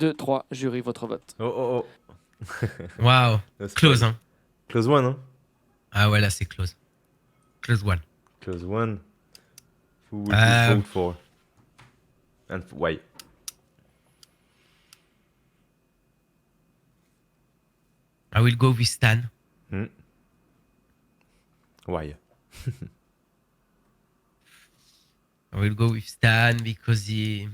2, 3, jury, votre vote. Oh. Wow. Close, hein. Close one, hein. Ah ouais, là, c'est close. Close one. Close one. Who would you vote for? And why? I will go with Stan. Why? I will go with Stan because he...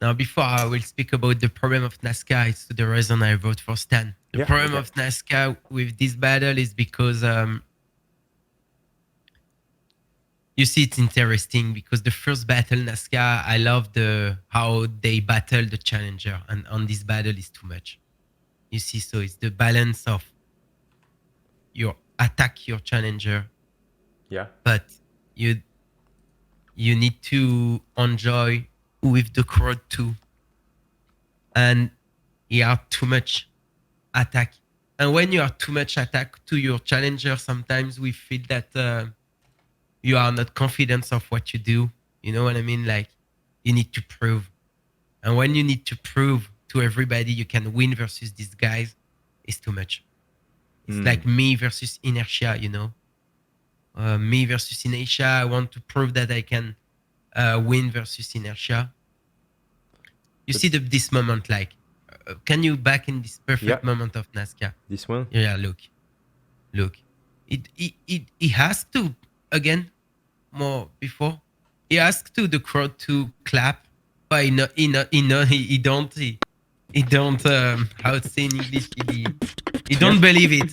Now, before I will speak about the problem of Nazca, it's the reason I vote for Stan. The problem of Nazca with this battle is because you see it's interesting because the first battle Nazca, I love how they battle the challenger, and on this battle is too much. You see, so it's the balance of your attack your challenger, but you need to enjoy with the crowd too, and you are too much attack. And when you are too much attack to your challenger, sometimes we feel that you are not confident of what you do. You know what I mean? Like, you need to prove. And when you need to prove to everybody you can win versus these guys, it's too much. It's like me versus inertia, you know? Me versus inertia, I want to prove that I can win versus inertia. You see this moment, like, can you back in this perfect moment of Nazca? This one? Yeah, look. It has to, again, more before. He asked to the crowd to clap, but he don't, how to say in English, he don't believe it.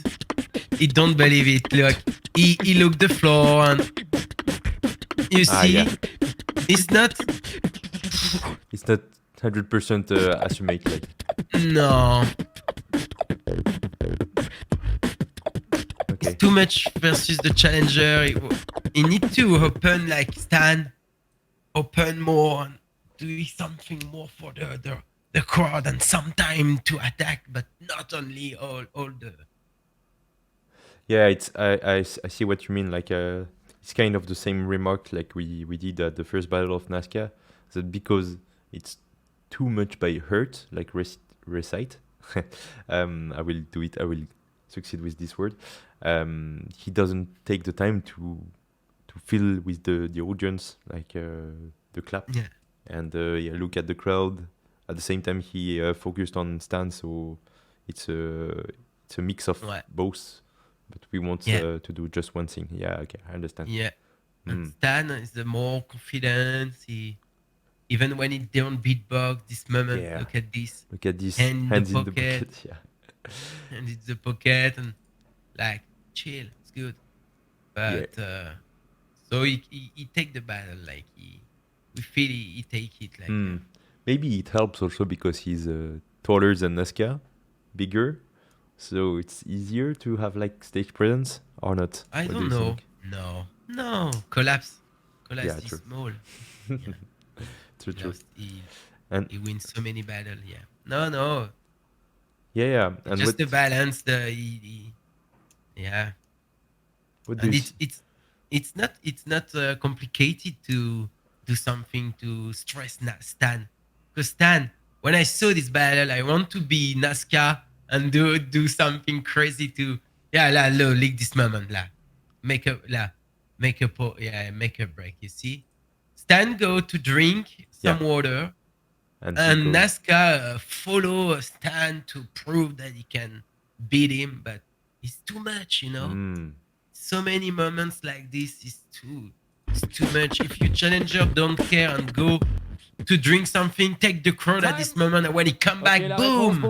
He don't believe it. Look, he looked the floor and you see, it's not 100% assumed. Like. No. Okay. It's too much versus the challenger. He need to open, like, stand, open more, and do something more for the crowd, and some time to attack, but not only all the... Yeah, it's I see what you mean. Like, it's kind of the same remark like we did at the first battle of Nazca, that because it's too much by heart, like recite. I will do it. I will succeed with this word. He doesn't take the time to feel with the audience, like the clap, and look at the crowd. At the same time, he focused on Stan, so it's a mix of both. But we want to do just one thing. Yeah, okay, I understand. Yeah, and Stan is the more confident. Even when he don't beatbox, this moment, look at this. Look at this. Hands in the the pocket. Yeah. Hands in the pocket, and like, chill, it's good. But so he take the battle, like we feel he take it, like. Maybe it helps also because he's taller than Nazca, bigger, so it's easier to have like stage presence or not. I don't know. No. Collapse is true. small. True. He wins so many battles. Yeah. No. Yeah. And just the balance. Yeah. It's not complicated to do something to stress Stan. Because Stan, when I saw this battle, I want to be Nazca and do something crazy to lick this moment make a break. You see, Stan go to drink some water, and Nazca follow Stan to prove that he can beat him, but it's too much, you know. So many moments like this is too much. If your challenger don't care and go to drink something, take the crowd at this moment, and when he come back, boom!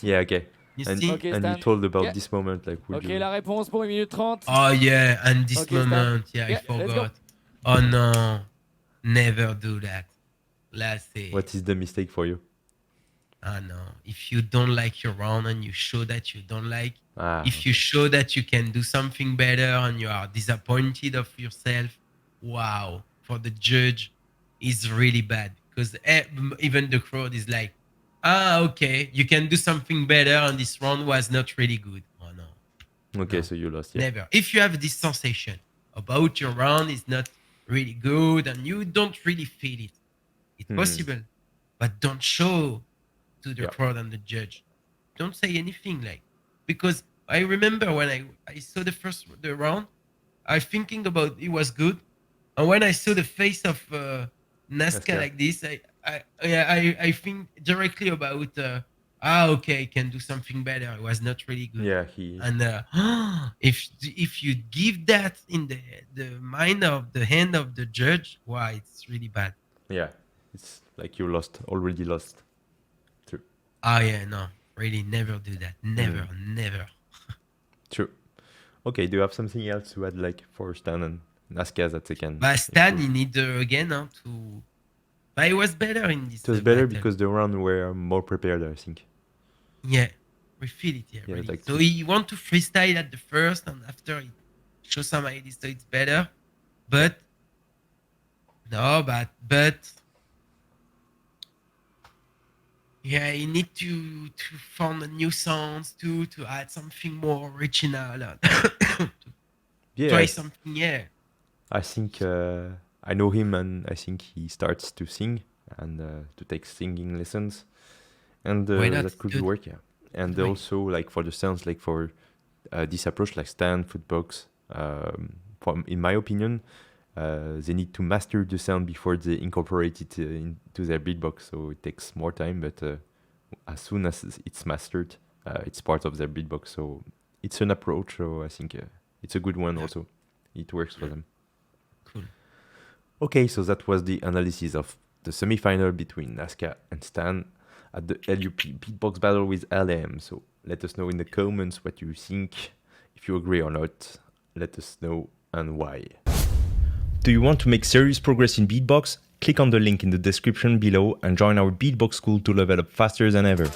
Yeah, okay. And you told about this moment, like, la réponse pour 1 minute 30. Oh yeah, and this moment, I forgot. Oh no, never do that. Let's see. What is the mistake for you? No, if you don't like your round and you show that you don't like, you show that you can do something better and you are disappointed of yourself, wow, for the judge is really bad, because even the crowd is like, okay, you can do something better and this round was not really good. Oh no. Okay, so you lost. Never. If you have this sensation about your round is not really good and you don't really feel it. It's possible, but don't show to the crowd and the judge. Don't say anything like, because I remember when I saw the round, I thinking about it was good, and when I saw the face of Nazca like this, I think directly about okay, can do something better. It was not really good. Yeah, he. And if you give that in the mind of the hand of the judge, why it's really bad. Yeah, it's like you already lost. True. Oh yeah, no, really, never do that. Never, never. True. Okay, do you have something else to add, like for Stan and Nazca that they can? But Stan, you need again to. But it was better in this. It was better battle. because the round were more prepared, I think. Yeah, we feel it here. Yeah, Really. like So he want to freestyle at the first, and after he show some ideas, so it's better. But no, but yeah, you need to find a new sounds to add something more original. To Yeah, try something. Yeah. I think I know him, and I think he starts to sing and to take singing lessons, and Why not? that could Good. work. Yeah, and Right. also like for the sounds, like for this approach, like Stan, Footbox, in my opinion, they need to master the sound before they incorporate it into their beatbox. So it takes more time, but as soon as it's mastered, it's part of their beatbox. So it's an approach. So I think it's a good one. Yeah. Also, it works for them. Cool. Okay, so that was the analysis of the semi-final between Nazca and Stan at the LUP beatbox battle with Alem. So let us know in the comments what you think, if you agree or not. Let us know and why. Do you want to make serious progress in beatbox? Click on the link in the description below and join our beatbox school to level up faster than ever.